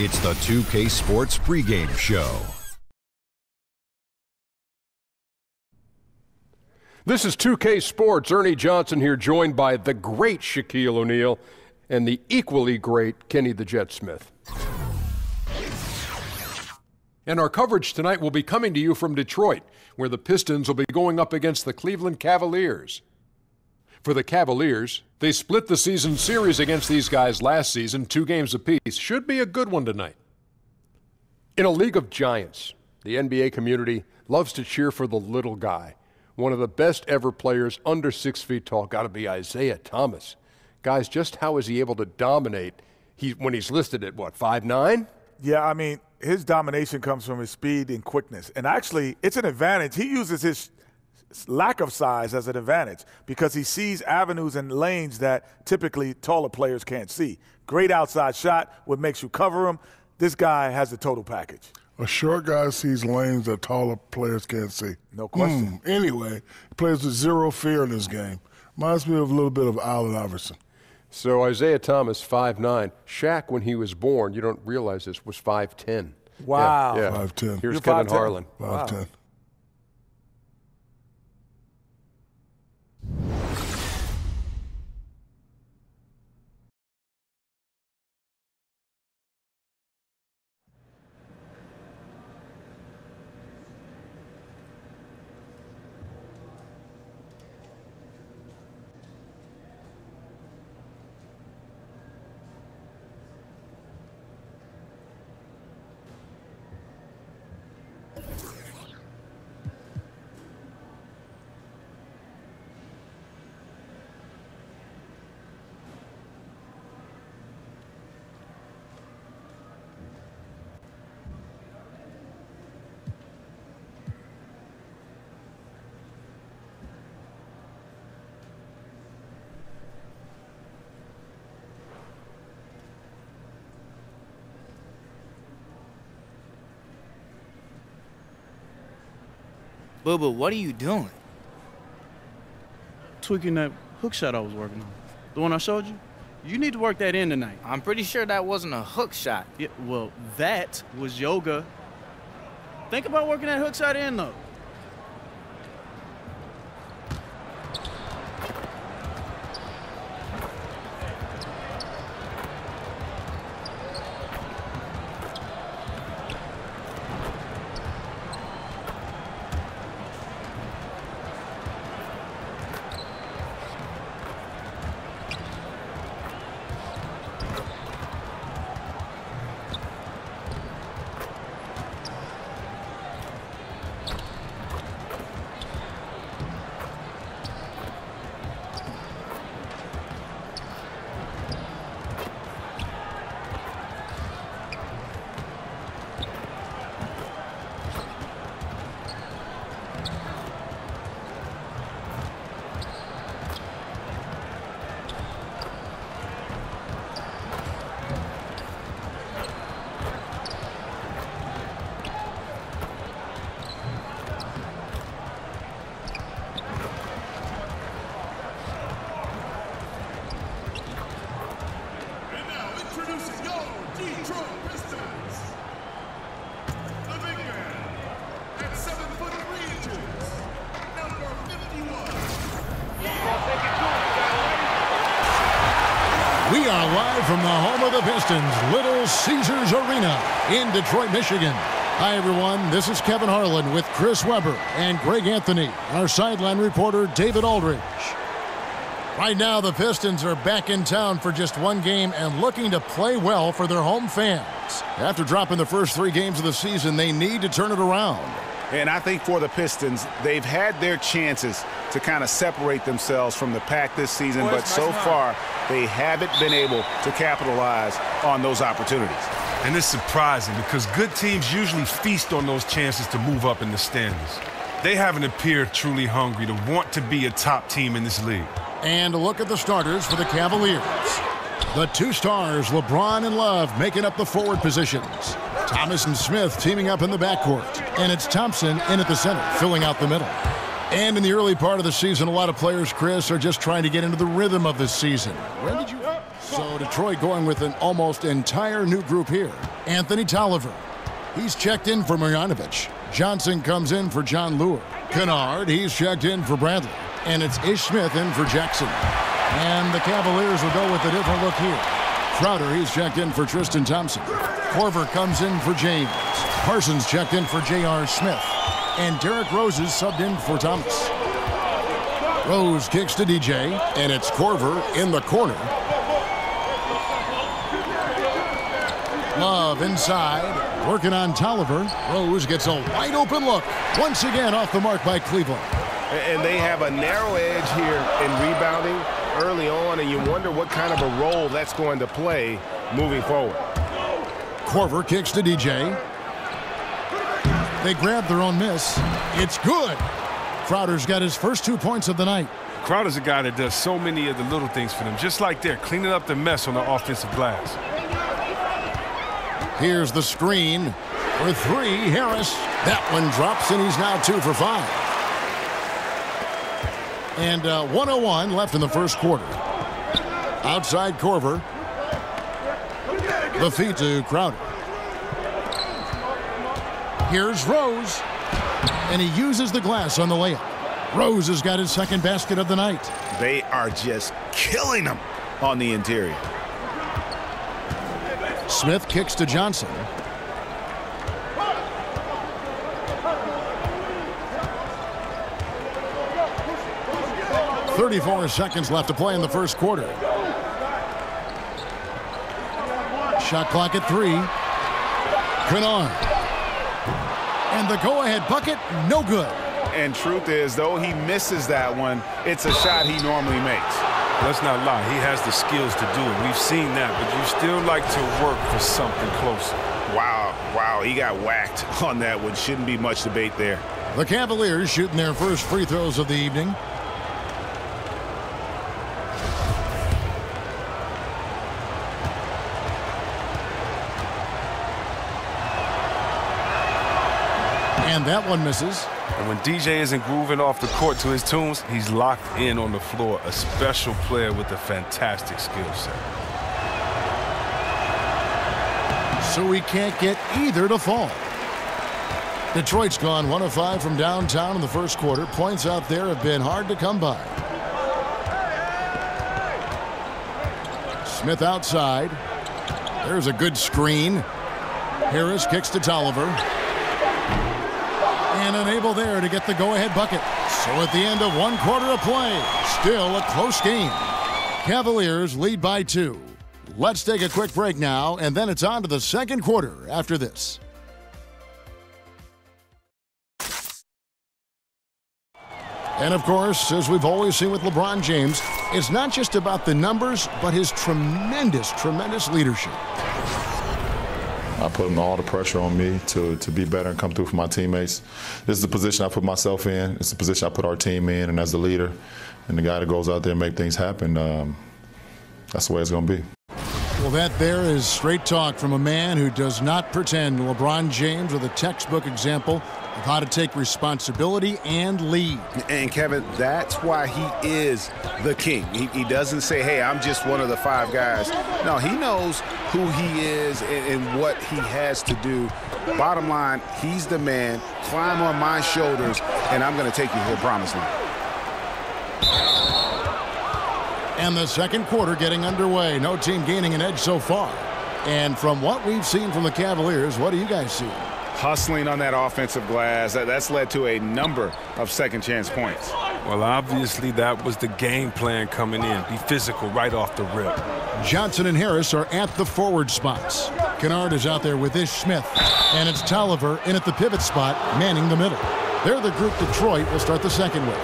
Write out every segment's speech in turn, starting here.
It's the 2K Sports pregame show. This is 2K Sports. Ernie Johnson here, joined by the great Shaquille O'Neal and the equally great Kenny the Jet Smith. And our coverage tonight will be coming to you from Detroit, where the Pistons will be going up against the Cleveland Cavaliers. For the Cavaliers, they split the season series against these guys last season, 2 games apiece. Should be a good one tonight. In a league of giants, the NBA community loves to cheer for the little guy. One of the best ever players under 6 feet tall, got to be Isaiah Thomas. Guys, just how is he able to dominate when he's listed at, what, 5'9"? Yeah, I mean, his domination comes from his speed and quickness. And actually, it's an advantage. He uses his lack of size as an advantage because he sees avenues and lanes that typically taller players can't see. Great outside shot, what makes you cover him. This guy has the total package. A short guy sees lanes that taller players can't see. No question. Anyway, he plays with zero fear in this game. Reminds me of a little bit of Allen Iverson. So Isaiah Thomas, 5'9". Shaq, when he was born, you don't realize this, was 5'10". Wow. Yeah. 5'10". Here's You're Kevin 5'10". Harlan. 5'10". Wow. Boo-boo, what are you doing? Tweaking that hook shot I was working on. The one I showed you? You need to work that in tonight. I'm pretty sure that wasn't a hook shot. Yeah, well, that was yoga. Think about working that hook shot in, though. We are live from the home of the Pistons, Little Caesars Arena in Detroit, Michigan. Hi, everyone. This is Kevin Harlan with Chris Webber and Greg Anthony, our sideline reporter, David Aldridge. Right now, the Pistons are back in town for just one game and looking to play well for their home fans. After dropping the first 3 games of the season, they need to turn it around. And I think for the Pistons, they've had their chances to kind of separate themselves from the pack this season, but so far they haven't been able to capitalize on those opportunities. And it's surprising because good teams usually feast on those chances to move up in the standings. They haven't appeared truly hungry to want to be a top team in this league. And a look at the starters for the Cavaliers. The 2 stars, LeBron and Love, making up the forward positions. Thomas and Smith teaming up in the backcourt. And it's Thompson in at the center, filling out the middle. And in the early part of the season, a lot of players, Chris, are just trying to get into the rhythm of this season. When did you... So Detroit going with an almost entire new group here. Anthony Tolliver. He's checked in for Marjanovic. Johnson comes in for John Lure. Kennard, he's checked in for Bradley. And it's Ish Smith in for Jackson. And the Cavaliers will go with a different look here. Crowder, he's checked in for Tristan Thompson. Korver comes in for James. Parsons checked in for J.R. Smith. And Derrick Rose is subbed in for Thomas. Rose kicks to DJ, and it's Korver in the corner. Love inside, working on Tolliver. Rose gets a wide open look. Once again off the mark by Cleveland. And they have a narrow edge here in rebounding early on, and you wonder what kind of a role that's going to play moving forward. Korver kicks to DJ. They grab their own miss. It's good. Crowder's got his first 2 points of the night. Crowder's a guy that does so many of the little things for them, just like they're cleaning up the mess on the offensive glass. Here's the screen for three. Harris. That one drops, and he's now 2 for 5. And 1:01 left in the first quarter. Outside Korver. The feed to Crowder. Here's Rose. And he uses the glass on the layup. Rose has got his second basket of the night. They are just killing them on the interior. Smith kicks to Johnson. .34 seconds left to play in the first quarter. Shot clock at 3. Kennard. And the go-ahead bucket, no good. And truth is, though he misses that one, it's a shot he normally makes. Let's not lie, he has the skills to do it. We've seen that, but you still like to work for something closer. Wow, he got whacked on that one. Shouldn't be much debate there. The Cavaliers shooting their first free throws of the evening. And that one misses. And when DJ isn't grooving off the court to his tunes, he's locked in on the floor. A special player with a fantastic skill set. So he can't get either to fall. Detroit's gone 1 of 5 from downtown in the first quarter. Points out there have been hard to come by. Smith outside. There's a good screen. Harris kicks to Tolliver. And unable there to get the go-ahead bucket. So at the end of 1 quarter of play, still a close game. Cavaliers lead by 2. Let's take a quick break now, and then it's on to the second quarter after this. And of course, as we've always seen with LeBron James, it's not just about the numbers, but his tremendous leadership. I put all the pressure on me to be better and come through for my teammates. This is the position I put myself in. It's the position I put our team in, and as the leader and the guy that goes out there and make things happen, that's the way it's going to be. Well, that there is straight talk from a man who does not pretend. LeBron James with a textbook example of how to take responsibility and lead. And Kevin, that's why he is the king. He doesn't say, hey, I'm just one of the 5 guys. No, he knows who he is and what he has to do. Bottom line, he's the man. Climb on my shoulders, and I'm going to take you to the promised land. And the second quarter getting underway. No team gaining an edge so far. And from what we've seen from the Cavaliers, what do you guys see? Hustling on that offensive glass. That's led to a number of second chance points. Well, obviously that was the game plan coming in. Be physical right off the rip. Johnson and Harris are at the forward spots. Kennard is out there with Ish Smith. And it's Tolliver in at the pivot spot, manning the middle. They're the group Detroit will start the second with.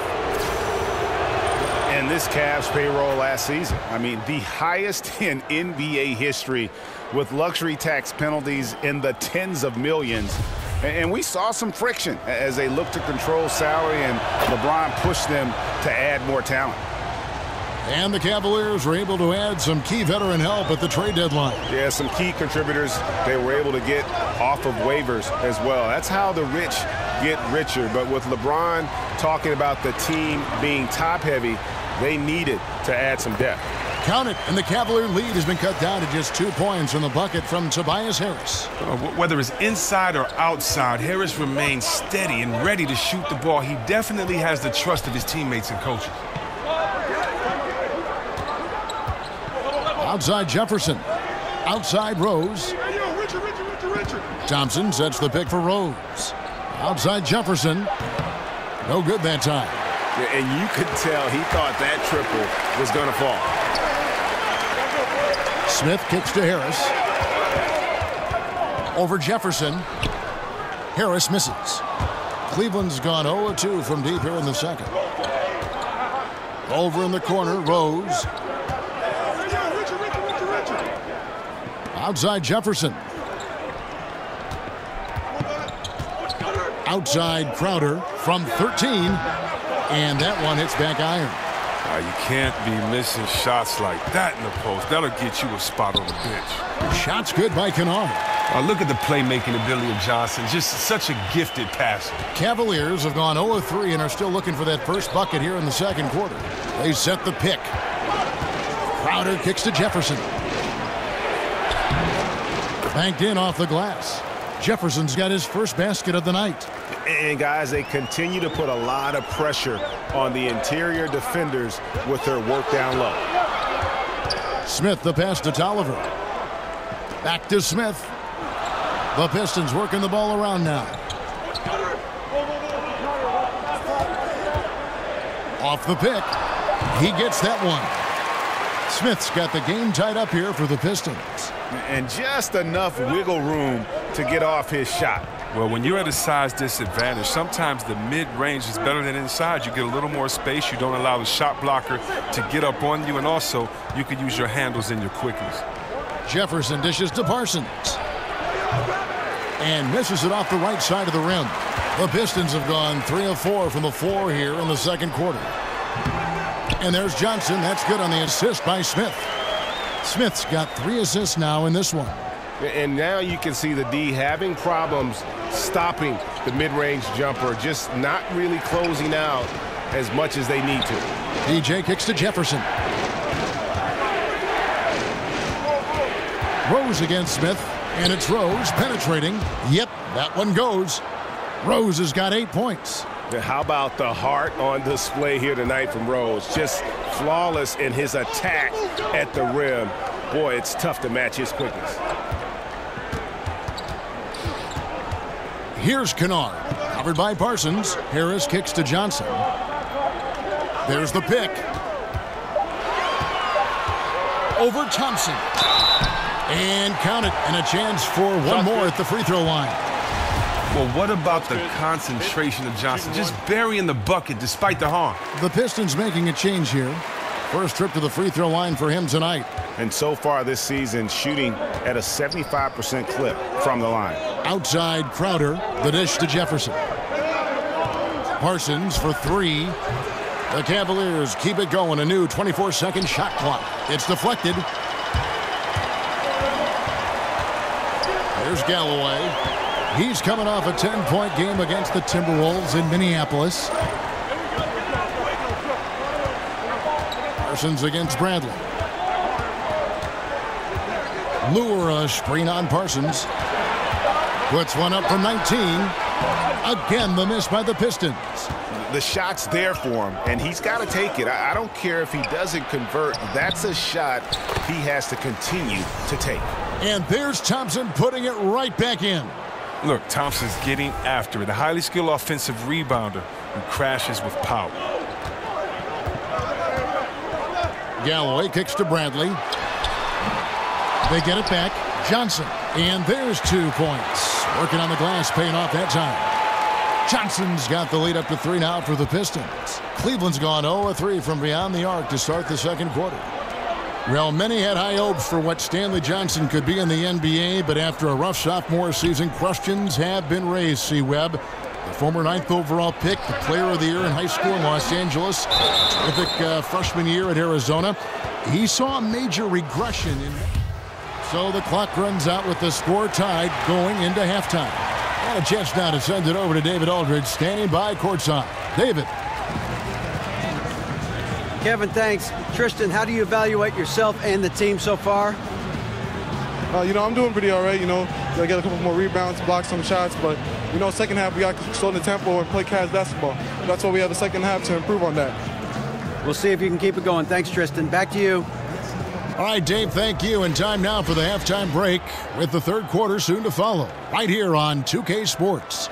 And this Cavs payroll last season, I mean, the highest in NBA history with luxury tax penalties in the tens of millions. And we saw some friction as they looked to control salary, and LeBron pushed them to add more talent. And the Cavaliers were able to add some key veteran help at the trade deadline. Yeah, some key contributors they were able to get off of waivers as well. That's how the rich get richer. But with LeBron talking about the team being top-heavy, they needed to add some depth. Count it, and the Cavalier lead has been cut down to just 2 points from the bucket from Tobias Harris. Whether it's inside or outside, Harris remains steady and ready to shoot the ball. He definitely has the trust of his teammates and coaches. Outside Jefferson. Outside Rose. Thompson sets the pick for Rose. Outside Jefferson. No good that time. Yeah, and you could tell he thought that triple was going to fall. Smith kicks to Harris. Over Jefferson. Harris misses. Cleveland's gone 0-2 from deep here in the second. Over in the corner, Rose. Outside Jefferson. Outside Crowder from 13. And that one hits back iron. You can't be missing shots like that in the post. That'll get you a spot on the bench. Shots good by Kennard. Look at the playmaking ability of Johnson. Just such a gifted passer. Cavaliers have gone 0-3 and are still looking for that first bucket here in the second quarter. They set the pick. Crowder kicks to Jefferson. Banked in off the glass. Jefferson's got his first basket of the night. And, guys, they continue to put a lot of pressure on the interior defenders with their work down low. Smith the pass to Tolliver. Back to Smith. The Pistons working the ball around now. Off the pick. He gets that one. Smith's got the game tied up here for the Pistons. And just enough wiggle room to get off his shot. Well, when you're at a size disadvantage, sometimes the mid-range is better than inside. You get a little more space. You don't allow the shot blocker to get up on you, and also you can use your handles and your quickness. Jefferson dishes to Parsons. And misses it off the right side of the rim. The Pistons have gone 3 of 4 from the floor here in the second quarter. And there's Johnson. That's good on the assist by Smith. Smith's got 3 assists now in this one. And now you can see the D having problems stopping the mid-range jumper, just not really closing out as much as they need to. DJ kicks to Jefferson. Rose against Smith, and it's Rose penetrating. Yep, that one goes. Rose has got 8 points. How about the heart on display here tonight from Rose? Just flawless in his attack at the rim. Boy, it's tough to match his quickness. Here's Kennard, covered by Parsons. Harris kicks to Johnson. There's the pick. Over Thompson. And count it, and a chance for one more at the free throw line. Well, what about the concentration of Johnson? Just burying the bucket despite the harm. The Pistons making a change here. First trip to the free throw line for him tonight. And so far this season, shooting at a 75% clip from the line. Outside Crowder, the dish to Jefferson. Parsons for 3. The Cavaliers keep it going. A new 24-second shot clock. It's deflected. There's Galloway. He's coming off a 10-point game against the Timberwolves in Minneapolis. Parsons against Bradley. Lure a screen on Parsons. Puts one up from 19. Again, the miss by the Pistons. The shot's there for him, and he's got to take it. I don't care if he doesn't convert. That's a shot he has to continue to take. And there's Thompson putting it right back in. Look, Thompson's getting after it. A highly skilled offensive rebounder who crashes with power. Galloway kicks to Bradley. They get it back. Johnson. And there's 2 points. Working on the glass, paying off that time. Johnson's got the lead up to 3 now for the Pistons. Cleveland's gone 0-3 from beyond the arc to start the second quarter. Well, many had high hopes for what Stanley Johnson could be in the NBA, but after a rough sophomore season, questions have been raised, C-Webb. The former 9th overall pick, the player of the year in high school in Los Angeles, terrific freshman year at Arizona. He saw a major regression. So the clock runs out with the score tied going into halftime. And a chance now to send it over to David Aldridge, standing by courtside. David. Kevin, thanks. Tristan, how do you evaluate yourself and the team so far? I'm doing pretty all right. I get a couple more rebounds, block some shots, but, second half we got to slow the tempo and play Cavs basketball. That's why we have the second half to improve on that. We'll see if you can keep it going. Thanks, Tristan. Back to you. All right, Dave, thank you. And time now for the halftime break with the third quarter soon to follow right here on 2K Sports.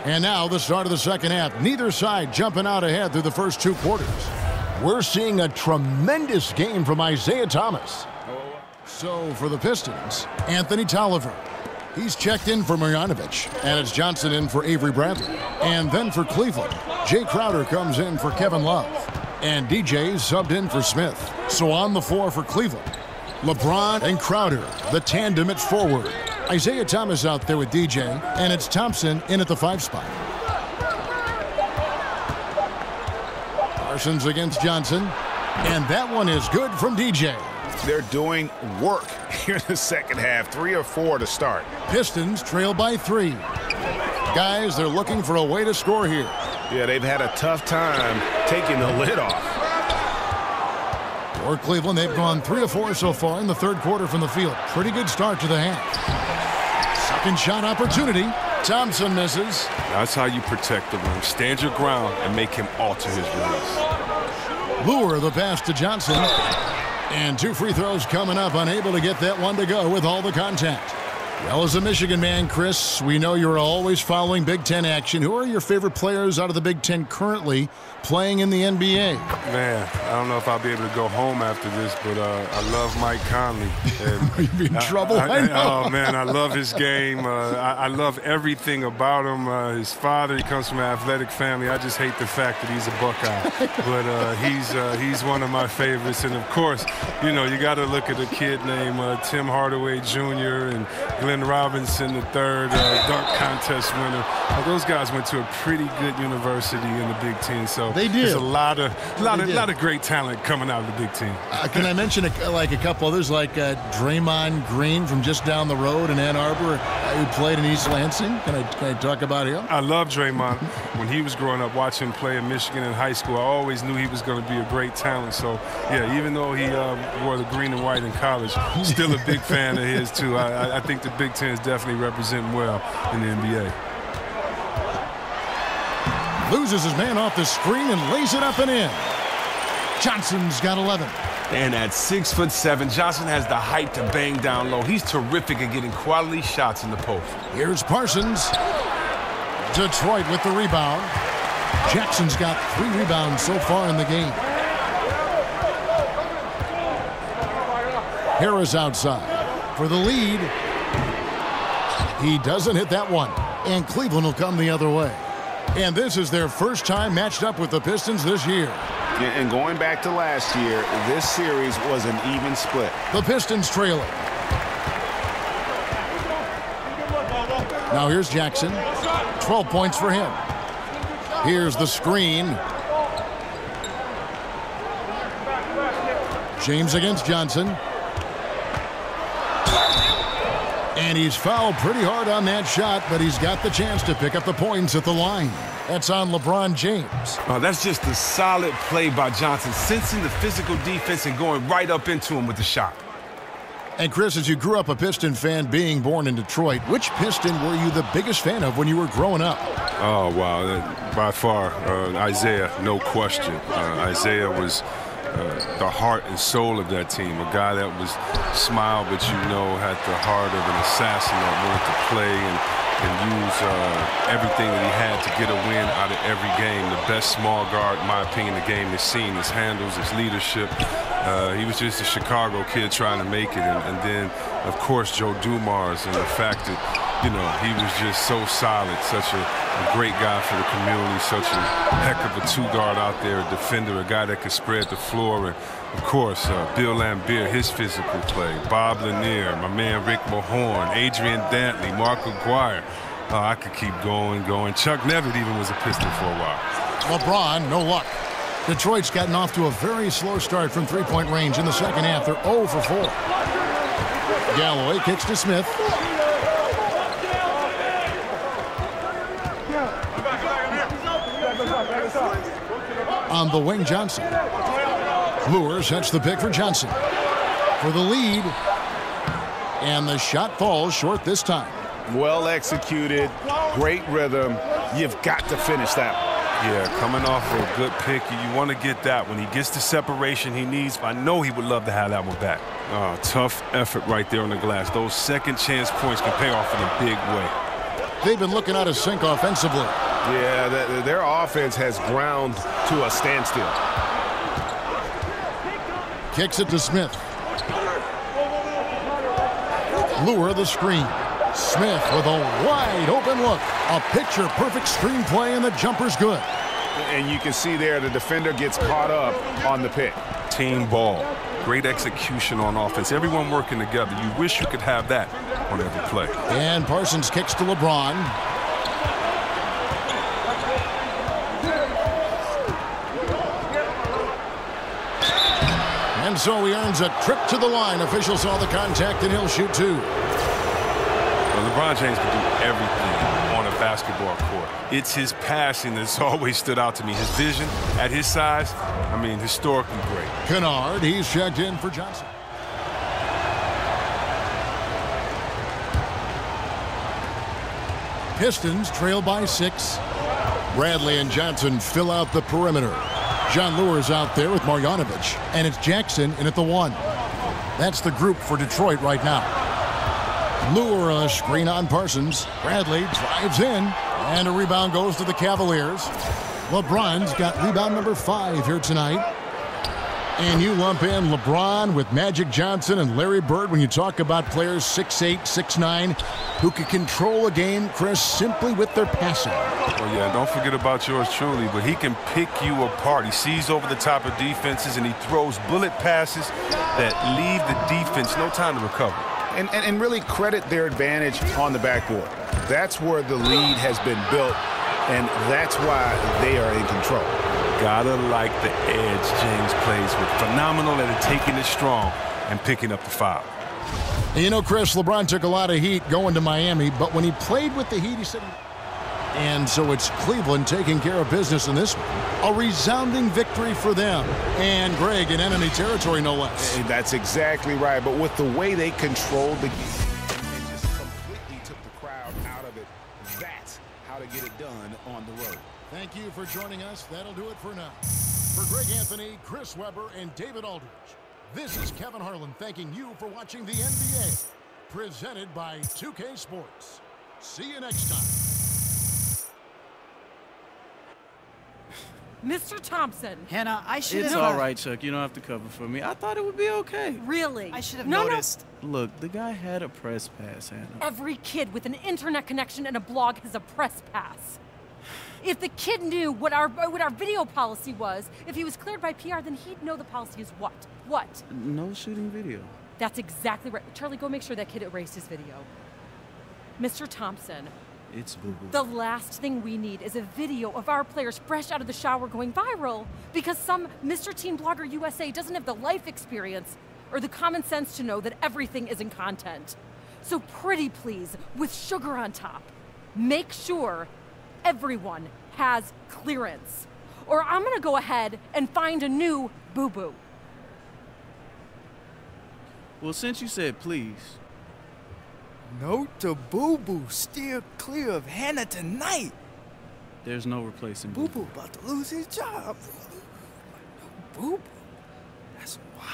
And now the start of the second half. Neither side jumping out ahead through the first two quarters. We're seeing a tremendous game from Isaiah Thomas. So for the Pistons, Anthony Tolliver. He's checked in for Marjanovic, and it's Johnson in for Avery Bradley. And then for Cleveland, Jay Crowder comes in for Kevin Love. And DJ subbed in for Smith. So on the floor for Cleveland, LeBron and Crowder, the tandem at forward. Isaiah Thomas out there with DJ, and it's Thompson in at the 5 spot. Parsons against Johnson, and that one is good from DJ. They're doing work here in the second half, 3 or 4 to start. Pistons trail by 3. Guys, they're looking for a way to score here. Yeah, they've had a tough time taking the lid off. For Cleveland, they've gone 3 of 4 so far in the third quarter from the field. Pretty good start to the half. Second shot opportunity. Thompson misses. That's how you protect the rim. Stand your ground and make him alter his release. Lure the pass to Johnson. And 2 free throws coming up, unable to get that one to go with all the contact. Well, as a Michigan man, Chris, we know you're always following Big Ten action. Who are your favorite players out of the Big Ten currently playing in the NBA? Man, I don't know if I'll be able to go home after this, but I love Mike Conley. And You'd be in trouble. I know. Oh, man, I love his game. I love everything about him. His father, he comes from an athletic family. I just hate the fact that he's a Buckeye. But he's one of my favorites. And, of course, you got to look at a kid named Tim Hardaway Jr. and Glenn Robinson III, dunk contest winner. Those guys went to a pretty good university in the Big Ten. So they did. There's a lot of great talent coming out of the Big Ten. Can I mention a couple others like Draymond Green from just down the road in Ann Arbor who played in East Lansing? Can I talk about him? I love Draymond. When he was growing up, watching him play in Michigan in high school, I always knew he was going to be a great talent. So, yeah, even though he wore the green and white in college, still a big fan of his, too. I think the Big Ten is definitely representing well in the NBA. Loses his man off the screen and lays it up and in. Johnson's got 11. And at 6'7", Johnson has the height to bang down low. He's terrific at getting quality shots in the post. Here's Parsons. Detroit with the rebound. Jackson's got 3 rebounds so far in the game. Harris outside for the lead. He doesn't hit that one, and Cleveland will come the other way. And this is their first time matched up with the Pistons this year. And going back to last year, this series was an even split. The Pistons trailing. Now here's Jackson. 12 points for him. Here's the screen. James against Johnson. And he's fouled pretty hard on that shot, but he's got the chance to pick up the points at the line. That's on LeBron James. That's just a solid play by Johnson, sensing the physical defense and going right up into him with the shot. And Chris, as you grew up a Piston fan being born in Detroit, which Piston were you the biggest fan of when you were growing up? Oh, wow. By far, Isaiah, no question. Isaiah was the heart and soul of that team, a guy that was smiled, but had the heart of an assassin that wanted to play and use everything that he had to get a win out of every game. The best small guard, in my opinion, the game has seen, his handles, his leadership. He was just a Chicago kid trying to make it. And then, of course, Joe Dumars and the fact that, he was just so solid, such a great guy for the community, such a heck of a 2-guard out there, a defender, a guy that could spread the floor. And, of course, Bill Laimbeer, his physical play, Bob Lanier, my man Rick Mahorn, Adrian Dantley, Mark Aguirre. I could keep going. Chuck Nevitt even was a Piston for a while. LeBron, no luck. Detroit's gotten off to a very slow start from three-point range in the second half. They're 0 for 4. Galloway kicks to Smith. On the wing, Johnson. Lure sets the pick for Johnson. For the lead. And the shot falls short this time. Well executed, great rhythm. You've got to finish that one. Yeah, coming off a good pick, you want to get that. When he gets the separation he needs, I know he would love to have that one back. Tough effort right there on the glass. Those second chance points can pay off in a big way. They've been looking out of sync offensively. Yeah, their offense has ground to a standstill. Kicks it to Smith. Lure the screen. Smith with a wide open look. A picture-perfect screen play, and the jumper's good. And you can see there the defender gets caught up on the pick. Team ball. Great execution on offense. Everyone working together. You wish you could have that on every play. And Parsons kicks to LeBron. And so he earns a trip to the line. Officials saw the contact, and he'll shoot two. LeBron James can do everything on a basketball court. It's his passing that's always stood out to me. His vision at his size, I mean, historically great. Kennard, he's checked in for Johnson. Pistons trail by 6. Bradley and Johnson fill out the perimeter. John Lure's out there with Marjanovic, and it's Jackson in at the 1. That's the group for Detroit right now. Lure a screen on Parsons. Bradley drives in, and a rebound goes to the Cavaliers. LeBron's got rebound number 5 here tonight. And you lump in LeBron with Magic Johnson and Larry Bird when you talk about players 6'8", 6'9", who can control a game, Chris, simply with their passing. Well, yeah, don't forget about yours truly, but he can pick you apart. He sees over the top of defenses, and he throws bullet passes that leave the defense no time to recover. And really credit their advantage on the backboard. That's where the lead has been built, and that's why they are in control. Gotta like the edge James plays with. Phenomenal at taking it strong and picking up the foul. You know, Chris, LeBron took a lot of heat going to Miami, but when he played with the Heat, he said... And so it's Cleveland taking care of business in this one. A resounding victory for them. And Greg in enemy territory, no less. And that's exactly right. But with the way they controlled the game and just completely took the crowd out of it, that's how to get it done on the road. Thank you for joining us. That'll do it for now. For Greg Anthony, Chris Webber, and David Aldridge, this is Kevin Harlan thanking you for watching the NBA. Presented by 2K Sports. See you next time. Mr. Thompson. Hannah, I should have... It's all right, Chuck. You don't have to cover for me. I thought it would be okay. Really? I should have noticed. No. Look, the guy had a press pass, Hannah. Every kid with an internet connection and a blog has a press pass. If the kid knew what our video policy was, if he was cleared by PR, then he'd know the policy is what? What? No shooting video. That's exactly right. Charlie, go make sure that kid erased his video. Mr. Thompson. It's boo-boo. The last thing we need is a video of our players fresh out of the shower going viral because some Mr. Teen Blogger USA doesn't have the life experience or the common sense to know that everything isn't content. So pretty please, with sugar on top, make sure everyone has clearance. Or I'm gonna go ahead and find a new boo-boo. Well, since you said please. Note to Boo-Boo, steer clear of Hannah tonight. There's no replacing Boo-Boo about to lose his job. Boo-Boo? That's wild.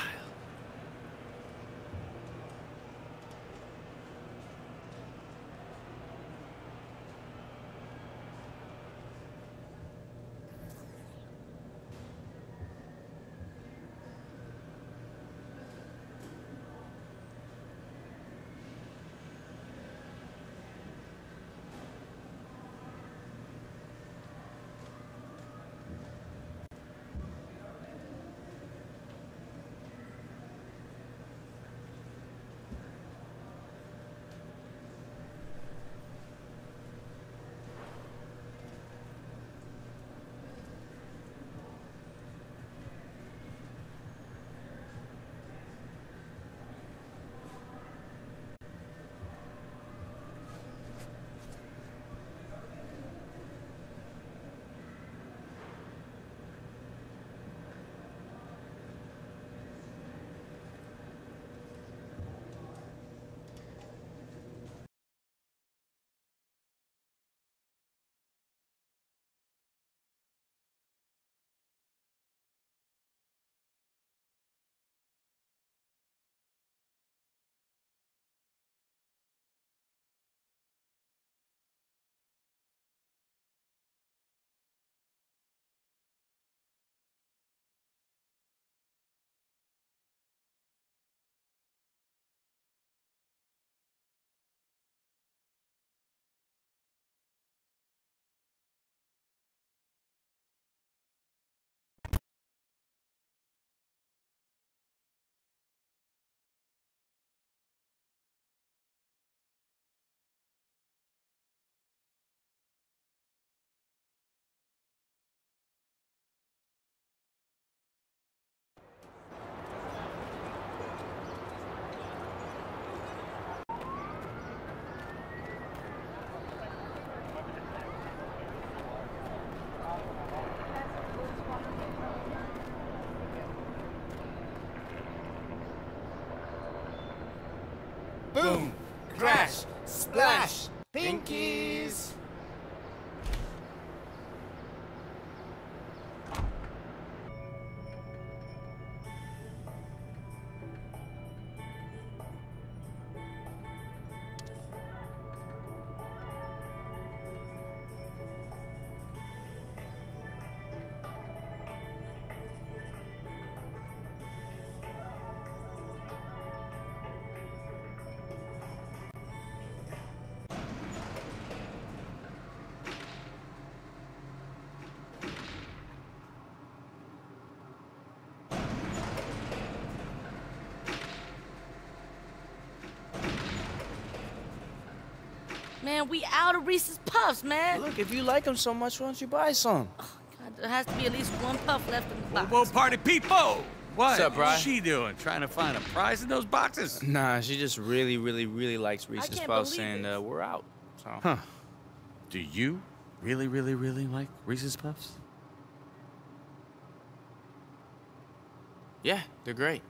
crash, splash, pinkies. Man, we out of Reese's Puffs, man. Look, if you like them so much, why don't you buy some? God, there has to be at least one puff left in the box. Whoa, party people! What's up, Bri? What's she doing? Trying to find a prize in those boxes? Nah, she just really, really, really likes Reese's Puffs, and we're out. So. Huh. Do you really, really, really like Reese's Puffs? Yeah, they're great.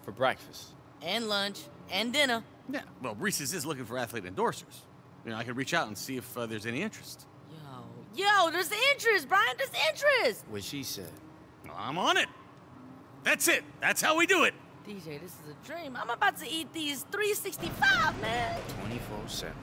For breakfast. And lunch. And dinner. Yeah, well, Reese's is looking for athlete endorsers. You know, I could reach out and see if there's any interest. Yo, there's interest, Brian. There's interest. What she said. Well, I'm on it. That's it. That's how we do it. DJ, this is a dream. I'm about to eat these 365, man. 24/7.